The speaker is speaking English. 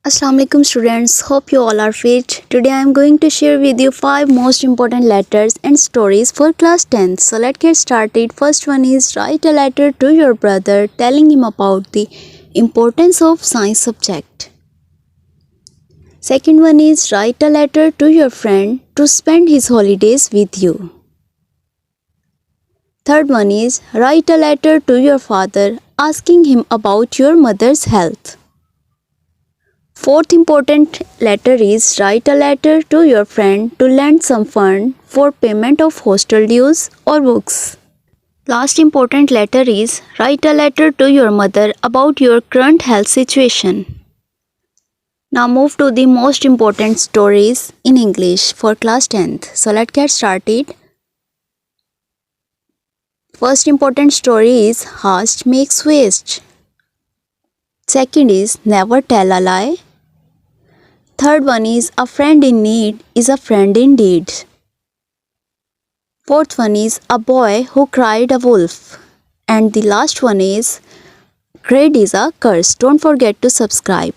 Assalamu alaikum students, hope you all are fit. Today I am going to share with you 5 most important letters and stories for class 10th. So let's get started. First one is write a letter to your brother telling him about the importance of science subject. Second one is write a letter to your friend to spend his holidays with you. Third one is write a letter to your father asking him about your mother's health. Fourth important letter is write a letter to your friend to lend some fund for payment of hostel dues or books. Last important letter is write a letter to your mother about your current health situation. Now move to the most important stories in English for class 10th. So let's get started. First important story is Haste makes waste. Second is never tell a lie. Third one is a friend in need is a friend indeed. Fourth one is a boy who cried a wolf. And the last one is grade is a curse. Don't forget to subscribe.